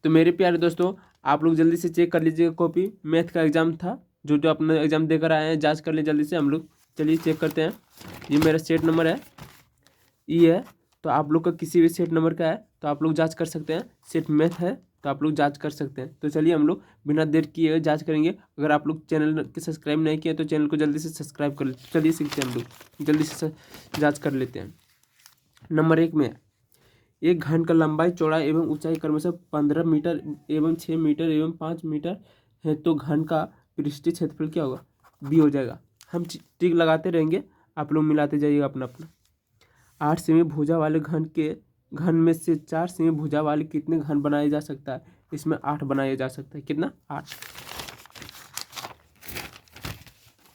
तो मेरे प्यारे दोस्तों, आप लोग जल्दी से चेक कर लीजिएगा कॉपी। मैथ का एग्जाम था, जो जो अपना एग्जाम देकर आए हैं, जांच कर लें जल्दी से। हम लोग चलिए चेक करते हैं। ये मेरा सेट नंबर है, ई है, तो आप लोग का किसी भी सेट नंबर का है तो आप लोग जांच कर सकते हैं। सेट मैथ है तो आप लोग जांच कर सकते हैं। तो चलिए हम लोग बिना देर किए जांच करेंगे। अगर आप लोग चैनल के सब्सक्राइब नहीं किए तो चैनल को जल्दी से सब्सक्राइब कर लेते। चलिए सीखते हैं, हम लोग जल्दी से जांच कर लेते हैं। नंबर 1 में, एक घन का लंबाई चौड़ाई एवं ऊंचाई क्रमशः 15 मीटर एवं 6 मीटर एवं 5 मीटर है, तो घन का पृष्ठीय क्षेत्रफल क्या होगा? बी हो जाएगा। हम टिक लगाते रहेंगे, आप लोग मिलाते जाइएगा अपना अपना। 8 सेमी भुजा वाले घन में से 4 सेमी भुजा वाले कितने घन बनाया जा सकता है? इसमें 8 बनाया जा सकता है। कितना? 8।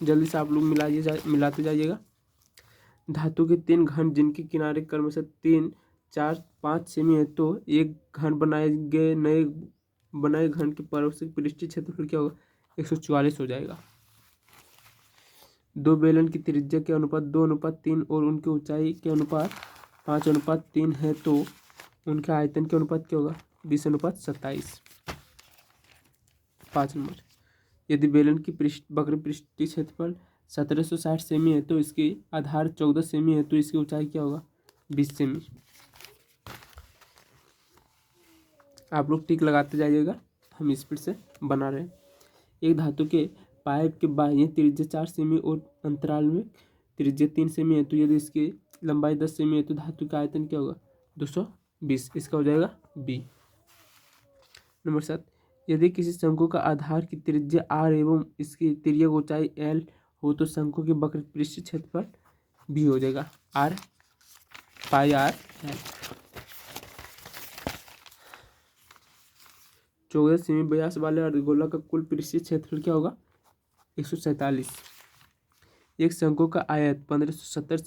जल्दी से आप लोग मिलाते जाइएगा। धातु के 3 घन जिनके किनारे क्रमशः 3, 4, 5 सेमी है, तो एक घन बनाए घन के पड़ोसी पृष्ठीय क्षेत्रफल क्या होगा? 144 हो जाएगा। 2 बेलन की त्रिज्या के अनुपात 2:3 और उनकी ऊंचाई के अनुपात 5:3 है, तो उनके आयतन के अनुपात क्या होगा? 20:27। 5 नंबर, यदि बेलन की वक्र पृष्ठीय क्षेत्रफल 1760 सेमी है, तो इसकी आधार 14 सेमी है, तो इसकी ऊंचाई क्या होगा? 20 सेमी। आप लोग टिक लगाते जाइएगा, हम स्पीड से बना रहे हैं। एक धातु के पाइप के बाह्य त्रिज्या 4 सेमी और अंतराल में त्रिज्या 3 सेमी है, तो यदि इसकी लंबाई 10 सेमी है, तो धातु का आयतन क्या होगा? 220। इसका हो जाएगा बी। नंबर 7, यदि किसी शंकु का आधार की त्रिज्या r एवं इसकी तिर्यक ऊंचाई l हो, तो शंकु के वक्र पृष्ठीय क्षेत्रफल भी हो जाएगा r पाई r l। 14 सेमी व्यास वाले अर्धगोला का कुल पृष्ठीय क्षेत्रफल क्या होगा? 147। एक शंकु का आयत 1570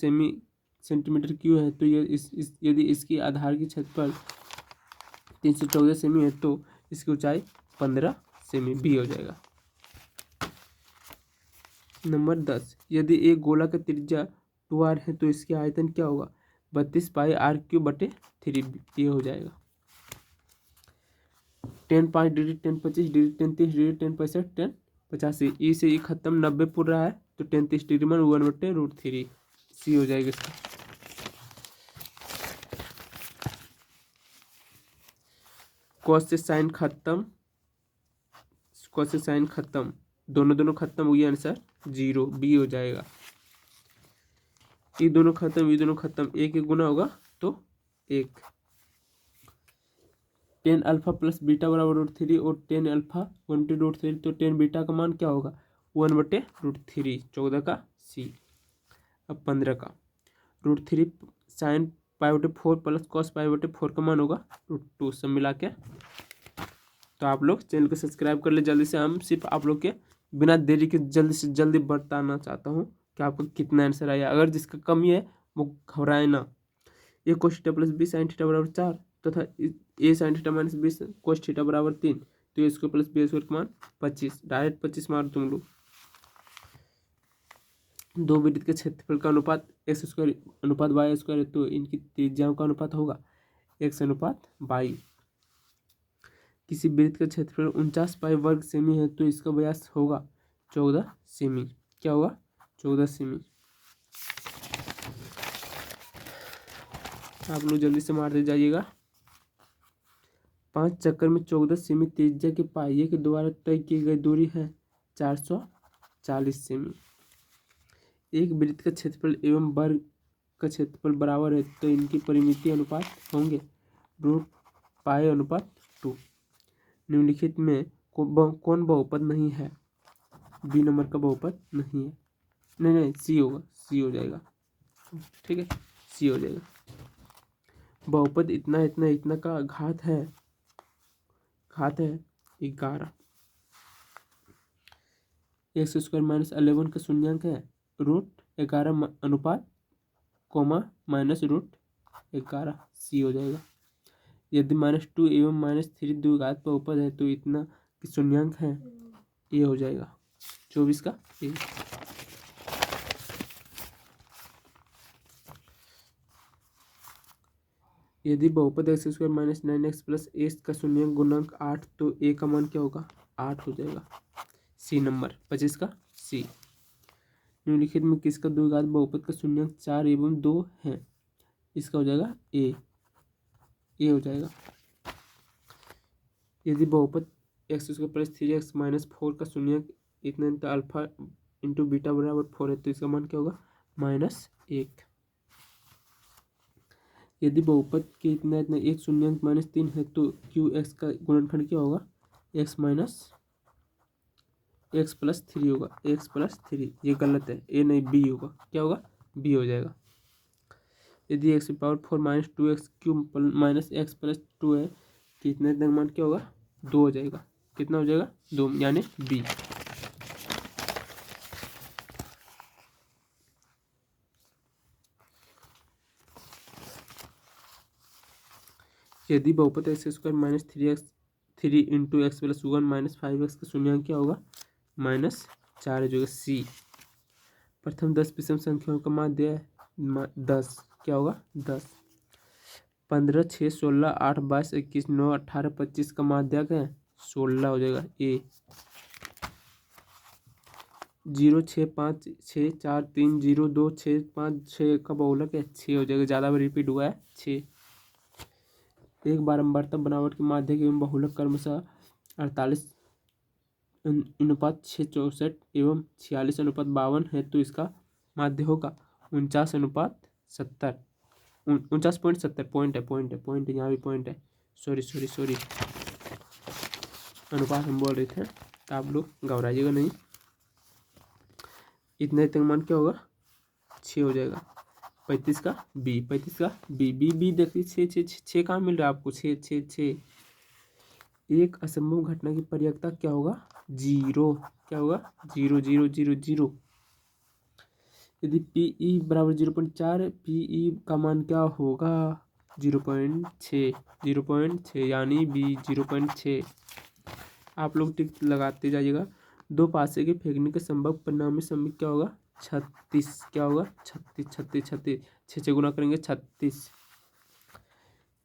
सेंटीमीटर क्यूब है, तो यदि इसकी आधार की क्षेत्रफल 314 सेमी है, तो इसकी ऊंचाई 15 सेमी भी हो जाएगा। नंबर 10, यदि एक गोला का त्रिज्या 2r है, तो इसकी आयतन क्या होगा? 32 पाई r³/3। ये हो जाएगा 10 5 डिग्री, 10 25 डिग्री, 10 30 डिग्री, 10 65, 10 85। ई से ई खत्म 90 पूर रहा है, तो 10 30 डिग्री में 1/√3। सी हो जाएगा इसका। कॉस से साइन खत्म, कॉस से साइन खत्म, दोनों खत्म हो गया, आंसर 0 बी हो जाएगा। ये दोनों खत्म, ये दोनों खत्म, एक एक गुना होगा तो 1। 10 अल्फा प्लस बीटा बराबर √3 और 10 अल्फा 1/√3, तो 10 बीटा का मान क्या होगा? 1/√3। 14 का सी। अब 15 का √3 साइन π/4 प्लस कॉस π/4 का मान होगा √2। सब मिला के तो आप लोग चैनल को सब्सक्राइब कर ले जल्दी से। हम सिर्फ आप लोग के बिना देरी के जल्दी से जल्दी बताना चाहता हूँ कि आपको कितना आंसर आया। अगर जिसका कमी है वो घबराए ना। A cos theta plus B sine theta बराबर 4 तथा A sine theta minus B cos theta बराबर 3, तो A square plus B square का मान 25। डायरेक्ट 25 मार तुम लोग। दो वृत्त के क्षेत्रफल का अनुपात x² अनुपात y², तो इनकी त्रिज्याओं का अनुपात होगा x/y। किसी वृत्त का क्षेत्रफल 49 पाई वर्ग सेमी है, तो इसका व्यास होगा 14 सेमी। क्या होगा? 14 सेमी। आप लोग जल्दी से मारते जाइएगा। 5 चक्कर में 14 सेमी त्रिज्या के पाइये के द्वारा तय की गई दूरी है 440 सेमी। एक वृत्त का क्षेत्रफल एवं वर्ग का क्षेत्रफल बराबर है, तो इनकी परिमितीय अनुपात होंगे √π/2। निम्नलिखित में कौन बहुपद नहीं है? बी नंबर का बहुपद नहीं है। नहीं, सी होगा, सी हो जाएगा। ठीक है, सी हो जाएगा। बहुपद इतना इतना इतना का घात है 11। x² - 11 का शून्यांक है √11 अनुपात माइनस √11। सी हो जाएगा। यदि -2 एवं -3 द्विघात बहुपद है, तो इतना कि शून्यांक है, ये हो जाएगा 24 का ए। यदि बहुपद x square minus 9x plus A का शून्य गुणांक 8 तो ए का मान क्या होगा? 8 हो जाएगा। सी नंबर 25 का सी। निम्नलिखित में किसका द्विघात बहुपद का शून्यंक 4 एवं 2 है? इसका हो जाएगा ए हो जाएगा। यदि बहुपद x square plus 3x minus 4 का शून्यंक इतना तो अल्फा इंटू बीटा बराबर 4 है तो इसका मान क्या होगा? -1। यदि बहुपद के इतना एक शून्यंक -3 है तो क्यू एक्स का गुणनखंड क्या होगा? x माइनस एक्स प्लस 3 होगा। x प्लस 3 ये गलत है, ए नहीं बी होगा। क्या होगा? बी हो जाएगा। यदि x power 4 minus 2x cube minus x plus 2 है तो इतना इतना मान क्या होगा? 2 हो जाएगा। कितना हो जाएगा? 2 यानी बी। यदि बहुपद x square minus 3 into x plus 1 minus 5x का शून्यंक क्या होगा? -4 हो जाएगा। सी। प्रथम 10 विषम संख्याओं का माध्य है 10। क्या होगा? 10। 15, 6, 16, 8, 22, 21, 9, 18, 25 का माध्यक है 16 हो जाएगा। ए। 0, 6, 5, 6, 4, 3, 0, 2, 6, 5, 6 का बहुलक है 6 हो जाएगा। ज़्यादा बार रिपीट हुआ है 6। एक बारंबारता बनावट के माध्यक एवं बहुलक क्रमशः 48 अनुपात 6 64 एवं 46 अनुपात 52 है तो इसका माध्य होगा 49:70। 49.70 पॉइंट है यहाँ भी पॉइंट है। सॉरी अनुपात हम बोल रहे थे, तो आप लोग घबराइएगा नहीं। इतने तक मान क्या होगा? 6 हो जाएगा। 35 का बी। 35 का बी देखिए 6 कहाँ मिल रहा है आपको? 6। एक असंभव घटना की परियकता क्या होगा? 0। क्या होगा? 0। यदि पीई बराबर 0.4 पीई का मान क्या होगा? 0.6 यानी बी 0.6। आप लोग टिक लगाते जाइएगा। 2 पासे के फेंकने के संभव परिणामी समय क्या होगा? 36। क्या होगा? 36 6 से गुना करेंगे 36।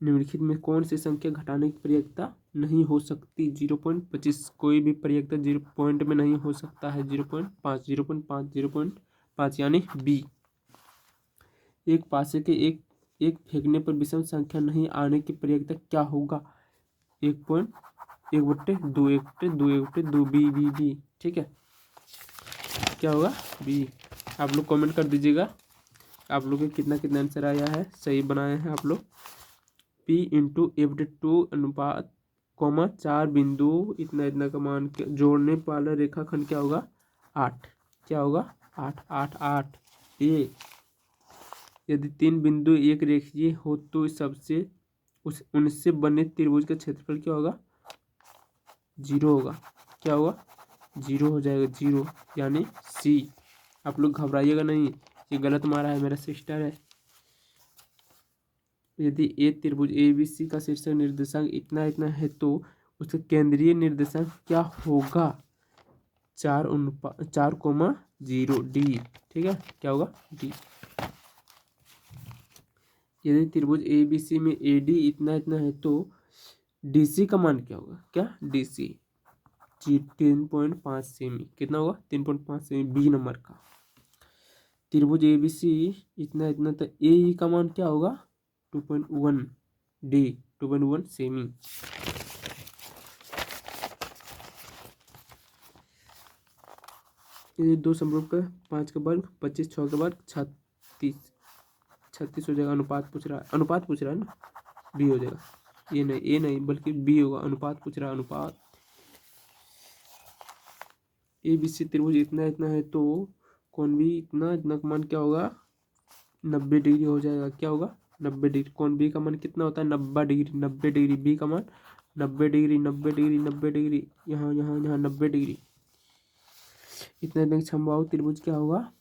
निम्नलिखित में कौन सी संख्या घटाने की प्रयिकता नहीं हो सकती? 0.25। कोई भी प्रयिकता 0 पॉइंट में नहीं हो सकता है। 0.5 यानी बी। एक पासे के एक फेंकने पर विषम संख्या नहीं आने की प्रयिकता क्या होगा? 1.1/2 बी। ठीक है, क्या होगा? बी। आप लोग कमेंट कर दीजिएगा आप लोग के कितना आंसर आया है, सही बनाए हैं आप लोग। P इंटू F/2 अनुपात 4 बिंदु इतना का मान जोड़ने वाला रेखाखंड क्या होगा? 8। क्या होगा? 8। ए। यदि 3 बिंदु एक रेखीय हो तो सबसे उनसे बने त्रिभुज का क्षेत्रफल क्या होगा? 0 होगा। क्या होगा? 0 हो जाएगा। 0 यानी सी। आप लोग घबराइएगा नहीं, ये गलत मारा है, मेरा सिस्टर है। यदि ए त्रिभुज ABC का शीर्षक निर्देशांक इतना है तो उसका केंद्रीय निर्देशांक क्या होगा? 4,0 डी। ठीक है, क्या होगा? डी। यदि त्रिभुज ABC में AD इतना है तो DC का मान क्या होगा? क्या? DC 3.5 semi. कितना होगा? 3.5 सेमी। बी नंबर का त्रिभुज ABC इतना तो AE का मान क्या होगा? 2.1 डी 2.1 सेमी। ये 2 समरूप का 5 का वर्ग 25 6 का वर्ग 36 हो जाएगा। अनुपात पूछ रहा है ना, बी हो जाएगा। ए नहीं बल्कि बी होगा। अनुपात पूछ रहा है, अनुपात। ABC त्रिभुज इतना है तो कौन भी इतना का मान क्या होगा? 90 डिग्री हो जाएगा। क्या होगा? 90 डिग्री। कौन बी का मान कितना होता है? 90 डिग्री। 90 डिग्री बी का मान 90 डिग्री। यहाँ 90 डिग्री। इतना समबाहु त्रिभुज क्या होगा?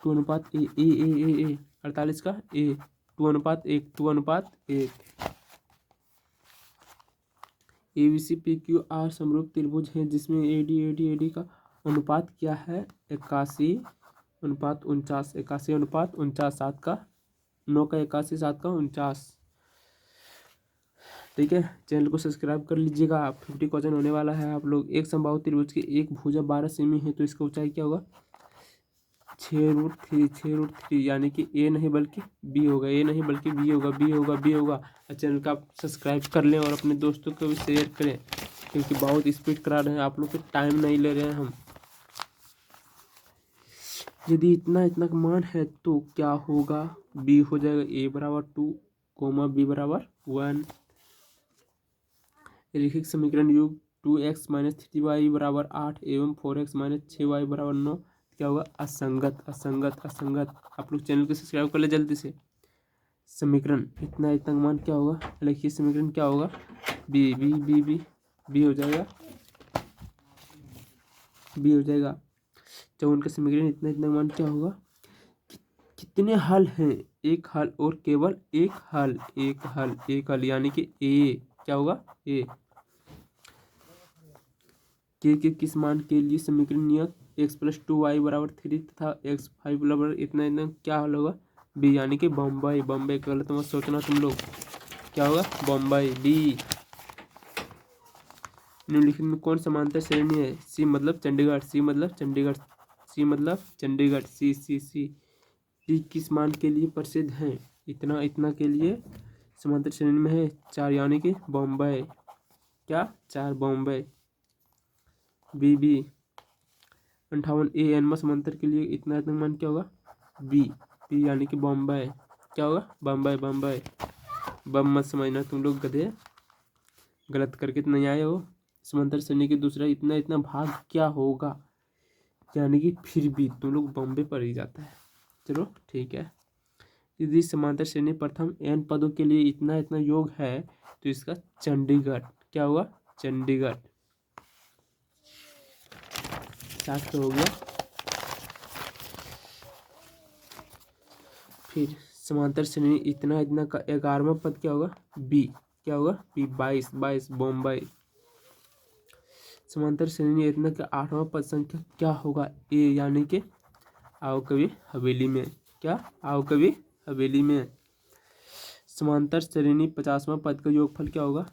2:1 ए 48 का ए 2:1 ABC PQR समरूप त्रिभुज है जिसमें AD का अनुपात क्या है? 81:49। 81:49। 7 का 9 का 81 7 का 49। ठीक है, चैनल को सब्सक्राइब कर लीजिएगा। 50 क्वेश्चन होने वाला है। आप लोग एक समबाहु त्रिभुज की एक भुजा 12 सेमी है तो इसका ऊंचाई क्या होगा? 6√3 यानी कि ए नहीं बल्कि बी होगा, ए नहीं बल्कि बी होगा, बी होगा, बी होगा। चैनल का आप सब्सक्राइब कर लें और अपने दोस्तों को भी शेयर करें, क्योंकि बहुत स्पीड करा रहे हैं आप लोग के, टाइम नहीं ले रहे हैं हम। यदि इतना इतना का मान है तो क्या होगा? बी हो जाएगा ए बराबर 2 कोमा बी बराबर 1। रैखिक समीकरण युग 2x - 3y बराबर 8 एवं 4x - 6y बराबर 9 क्या होगा? असंगत, असंगत, असंगत। आप लोग चैनल को सब्सक्राइब कर ले जल्दी से। समीकरण इतना इतना का मान क्या होगा? लिखिए समीकरण क्या होगा? B B B B B हो जाएगा, बी हो जाएगा। जब उनका समीकरण इतना इतना मान क्या होगा? कितने हल हैं? एक हल और केवल एक हल, एक हल, एक हल यानी कि ए क्या होगा? ए के किस मान के लिए समीकरण नियत x+2y बराबर 3 तथा x5 बराबर इतना इतना क्या हल होगा? बी यानी कि बम्बई। बम्बई गलत मत सोचना तुम लोग, क्या होगा? बम्बई, बी। निम्नलिखित में कौन समांतर श्रेणी है? सी मतलब चंडीगढ़, सी मतलब चंडीगढ़, सी मतलब चंडीगढ़, सी सी सी। डी किस मान के लिए प्रसिद्ध है? इतना इतना के लिए समांतर श्रेणी में है 4 यानी कि बॉम्बे, क्या? 4 Bombay. B B 58 A N समांतर के लिए इतना इतना मान क्या होगा? बी बी यानी कि बॉम्बे, क्या होगा? बॉम्बे, बॉम्बे। बम मत समझना तुम लोग गधे, गलत करके तो नहीं आए हो। समांतर श्रेणी के दूसरा इतना इतना भाग क्या होगा? यानी कि फिर भी तुम लोग बॉम्बे पर ही जाता है। चलो ठीक है। यदि समांतर श्रेणी प्रथम n पदों के लिए इतना इतना योग है तो इसका चंडीगढ़ क्या होगा? चंडीगढ़। 60 तो हो गया। फिर समांतर श्रेणी इतना इतना का 11वां पद क्या होगा? बी, क्या होगा? बी 22 22 बॉम्बे। समांतर श्रेणी इतना का 8वां पद संख्या क्या होगा? ए यानी कि आओ कभी हवेली में, क्या? आओ कभी हवेली में। समांतर श्रेणी 50वां पद का योगफल क्या होगा?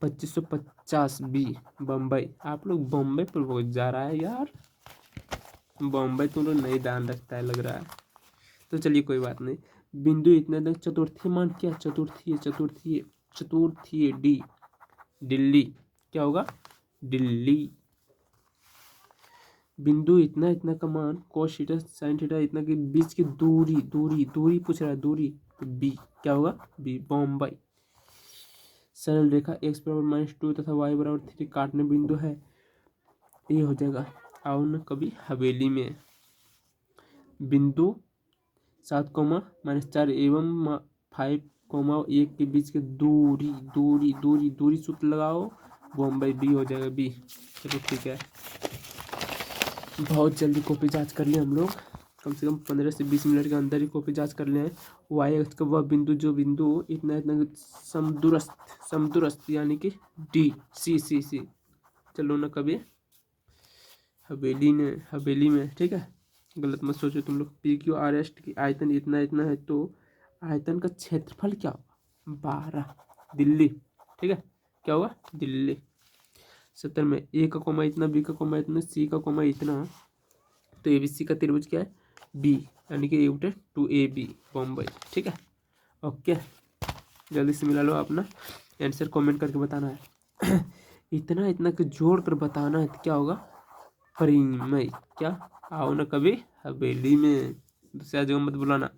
2550 बी बम्बई। आप लोग बॉम्बे पर पहुंच जा रहा है यार, बॉम्बे तुम लोग नहीं ध्यान रखता है लग रहा है। तो चलिए कोई बात नहीं। बिंदु इतने तक चतुर्थी मान क्या? चतुर्थी, चतुर्थी, चतुर्थी डी दिल्ली, क्या होगा? दिल्ली। बिंदु इतना इतना का मान cos थीटा sin थीटा इतना के बीच की दूरी, दूरी दूरी पूछ रहा है, दूरी, तो बी क्या होगा? बी बॉम्बे। सरल रेखा x बराबर -2 तथा y बराबर 3 काटने बिंदु है, ये हो जाएगा आओ न कभी हवेली में। बिंदु 7, -4 एवं 5, 1 के बीच की दूरी, दूरी दूरी दूरी सूत्र लगाओ, बॉम्बे, बी हो जाएगा, बी। चलो ठीक है। बहुत जल्दी कॉपी जांच कर लिए हम लोग, कम से कम 15 से 20 मिनट के अंदर ही कॉपी जांच कर लें। वाई एक्स का वह बिंदु जो बिंदु इतना इतना समदूरस्थ, समदूरस्थ यानी कि डी सी सी सी। चलो ना कभी हवेली में, हवेली में, ठीक है। गलत मत सोचो तुम लोग। पी क्यू आर एस की आयतन इतना इतना है तो आयतन का क्षेत्रफल क्या होगा? 12, दिल्ली, ठीक है, क्या होगा? दिल्ली। 70 में ए का कोमा इतना, बी का कोमा इतना, सी का कोमा इतना, तो ए बी सी का त्रिभुज क्या है? बी यानी कि ए 2AB बॉम्बे, ठीक है। ओके, जल्दी से मिला लो अपना आंसर, कमेंट करके बताना है। इतना इतना के जोड़ कर बताना है तो क्या होगा? परिमेय, क्या? आओ ना कभी हवेली में, दूसरा जगह मत बुलाना।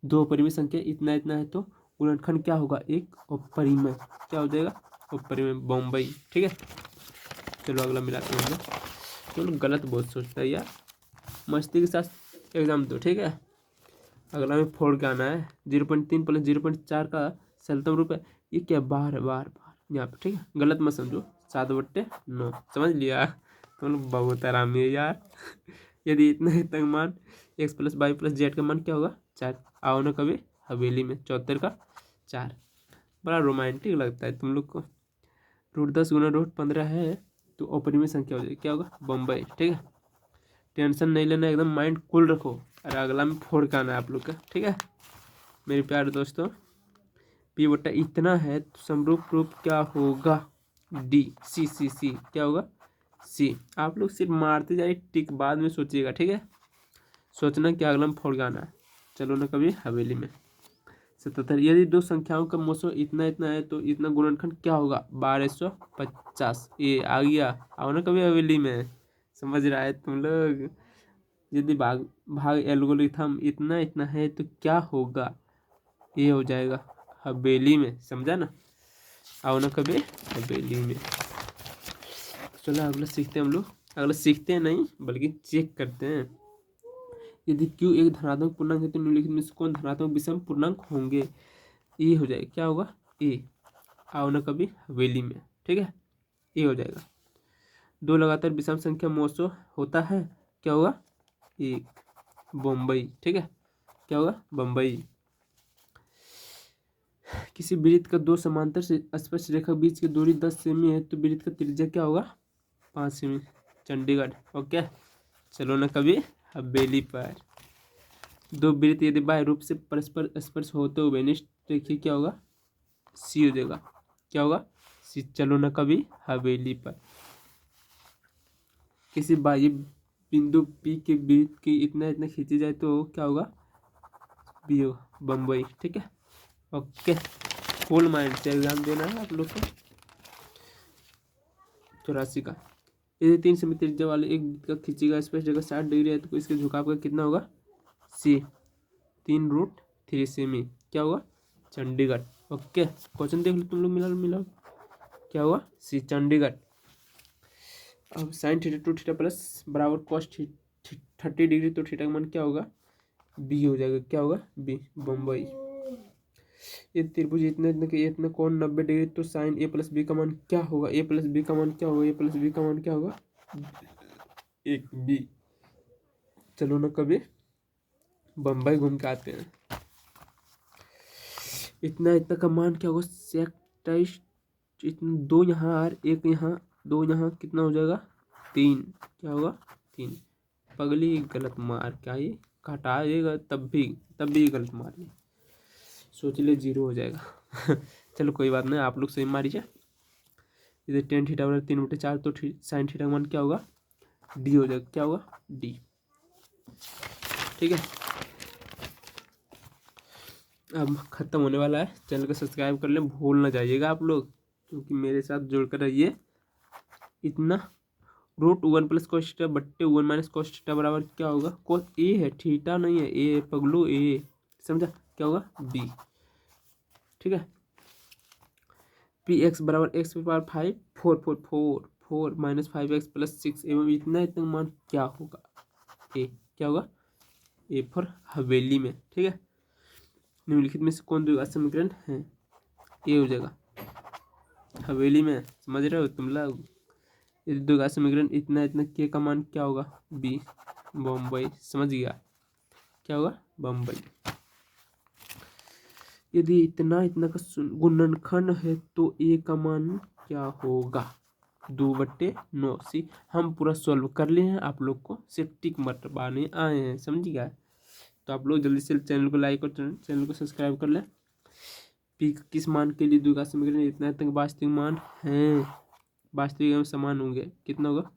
दो परिमेय संख्या इतना इतना है तो गुणनखंड क्या होगा? एक, और परिमेय क्या हो जाएगा? और परिमेय बॉम्बे, ठीक है। चलो अगला मिलाते हैं हम लोग। चलो गलत बहुत सोचता है यार, मस्ती के साथ एग्जाम दो, ठीक है। अगला में फोड़ के आना है। 0.3 + 0.4 का सैंतम रूप है, ये क्या? बार बार बार यहाँ पे, ठीक है। गलत मत समझो, 7/9 समझ लिया। तुम लोग बहुत आरामी है यार। यदि इतना इतना मान x + y + z का मान क्या होगा? 4। आओ ना कभी हवेली में, 74 का 4। बड़ा रोमांटिक लगता है तुम लोग को। √10 × √15 है तो अपरिमेय संख्या हो जाएगी, क्या होगा? बम्बई, ठीक है। टेंशन नहीं लेना, एकदम माइंड कूल रखो। अरे अगला में फोड़ के आना है आप लोग का, ठीक है मेरे प्यारे दोस्तों। पी बटा इतना है तो समरूप रूप क्या होगा, डी, सी सी सी क्या होगा, सी। आप लोग सिर्फ मारते जाइए, टिक बाद में सोचिएगा, ठीक है। सोचना क्या अगला में फोड़ गाना है। चलो ना कभी हवेली में। 77, यदि दो संख्याओं का मोसो इतना इतना है तो इतना गुणनखंड क्या होगा, 1250। ये आ गया, आओ ना कभी हवेली में। समझ रहा है तुम लोग। यदि भाग भाग एल्गोरिथम इतना इतना है तो क्या होगा, ये हो जाएगा हवेली में, समझा ना। आओ ना कभी हवेली में। चलो अगला सीखते हैं हम लोग। अगला सीखते हैं नहीं बल्कि चेक करते हैं। यदि क्यू एक धनात्मक पूर्णांक है तो निम्नलिखित में से कौन धनात्मक विषम पूर्णांक होंगे, ये हो जाएगा क्या होगा, ए। आओ ना कभी हवेली में, ठीक है, ये हो जाएगा। दो लगातार विषम संख्या मोसो होता है, क्या होगा, एक, बम्बई, ठीक है, क्या होगा, बम्बई। किसी वृत्त का दो समांतर से स्पर्श रेखा बीच की दूरी 10 सेमी है तो वृत्त का त्रिज्या क्या होगा, 5 सेमी, चंडीगढ़। ओके, चलो ना कभी हवेली पर। दो वृत्त यदि बाह्य रूप से परस्पर स्पर्श होते हुए निष्ठ रेखीय क्या होगा, सी हो जाएगा, क्या होगा, सी। चलो ना कभी हवेली पर। किसी बाह्य बिंदु पी के वृत्त की इतना इतना खींची जाए तो क्या होगा, बी होगा, बम्बई, ठीक है। ओके, फुल माइंड से एग्जाम देना है आप लोग को। 84 का, यदि 3 सेमी त्रिज्या वाले एक वृत्त का खींचेगा स्पर्श रेखा 60 डिग्री है तो इसके झुकाव का कितना होगा, सी, 3√3 सेमी, क्या होगा, चंडीगढ़। ओके, क्वेश्चन देख लो तुम लोग, मिला क्या हुआ, सी, चंडीगढ़। अब sine theta two theta plus बराबर कॉस 30 डिग्री तो थीटा का मान क्या होगा, बी हो जाएगा, क्या होगा, बी, बम्बई। ये त्रिभुज इतना इतना कि इतना कोण 90 डिग्री तो साइन ए प्लस बी का मान क्या होगा, ए प्लस बी का मान क्या होगा, ए प्लस बी का मान क्या होगा, एक, बी। चलो ना कभी बम्बई घूम के आते हैं। इतना इतना का मान क्या होगा, 27, इतना दो यहाँ और एक यहाँ, दो यहाँ कितना हो जाएगा, 3, क्या होगा, 3। पगली गलत मार, क्या ये घटाएगा तब भी गलत मार है, सोच ले 0 हो जाएगा। चलो कोई बात नहीं, आप लोग सही मारिए। इधर टेन थीटा बराबर 3/4 तो साइन थीटा का मान क्या होगा, डी हो जाएगा, क्या होगा, डी, ठीक है। अब खत्म होने वाला है, चैनल को सब्सक्राइब कर लें, भूल ना जाइएगा आप लोग, क्योंकि मेरे साथ जुड़कर रहिए। इतना √1 + cos थीटा बट्टे 1 - cos थीटा बराबर क्या होगा, cos ए है, थीटा नहीं है, ए पगलू, ए, समझा, क्या होगा, बी, ठीक है। पी एक्स बराबर x की पावर 5 4 - 5x + 6 एवं इतना इतना मान क्या होगा, ए, क्या होगा, ए फॉर हवेली में, ठीक है। निम्नलिखित में से कौन द्विघात समीकरण है, ए हो जाएगा, हवेली में, समझ रहे हो तुम लोग। यदि द्विघात समीकरण इतना इतना के का मान क्या होगा, बी, बम्बई, समझ गया, क्या होगा, बम्बई। यदि इतना इतना का गुणनखंड है तो ए का मान क्या होगा, 2/9। सी, हम पूरा सॉल्व कर लिए हैं, आप लोग को सिर्फ टिक मरवाने आए हैं, समझ गया। तो आप लोग जल्दी से चैनल को लाइक और चैनल को सब्सक्राइब कर लें। पी किस मान के लिए द्विघात समीकरण इतना तक वास्तविक मान है, वास्तविक एवं समान होंगे, कितना होगा,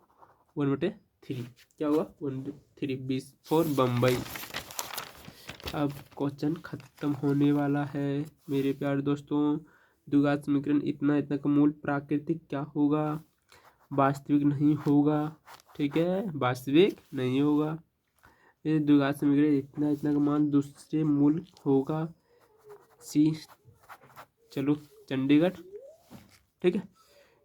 1/3, क्या होगा, 1/3, 20 फॉर बम्बई। अब क्वेश्चन खत्म होने वाला है मेरे प्यारे दोस्तों। द्विघात समीकरण इतना इतना का मूल प्राकृतिक क्या होगा, वास्तविक नहीं होगा, ठीक है, वास्तविक नहीं होगा। यदि द्विघात समीकरण इतना इतना का मान दूसरे मूल होगा, सी, चलो चंडीगढ़, ठीक है।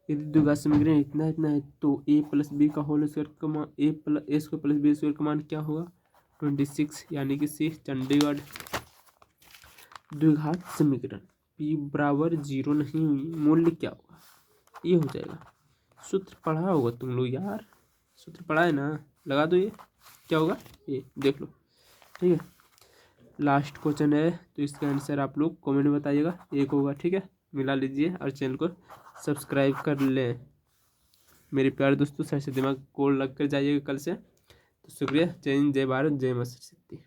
यदि द्विघात समीकरण इतना इतना है तो a + b का होल स्क्वायर का मान a² + b² का मान क्या होगा, 26, यानी कि सी, चंडीगढ़। द्विघात समीकरण p बराबर 0 नहीं हुई, मूल्य क्या होगा, ये हो जाएगा। सूत्र पढ़ा होगा तुम लोग यार, सूत्र पढ़ा है ना, लगा दो, ये क्या होगा, ये देख लो, ठीक है। लास्ट क्वेश्चन है तो इसका आंसर आप लोग कमेंट में बताइएगा, एक होगा, ठीक है। मिला लीजिए और चैनल को सब्सक्राइब कर लें मेरे प्यारे दोस्तों। सर से दिमाग को लग कर जाइएगा कल से। तो शुक्रिया, जय हिंद, जय भारत, जय मां सरस्वती।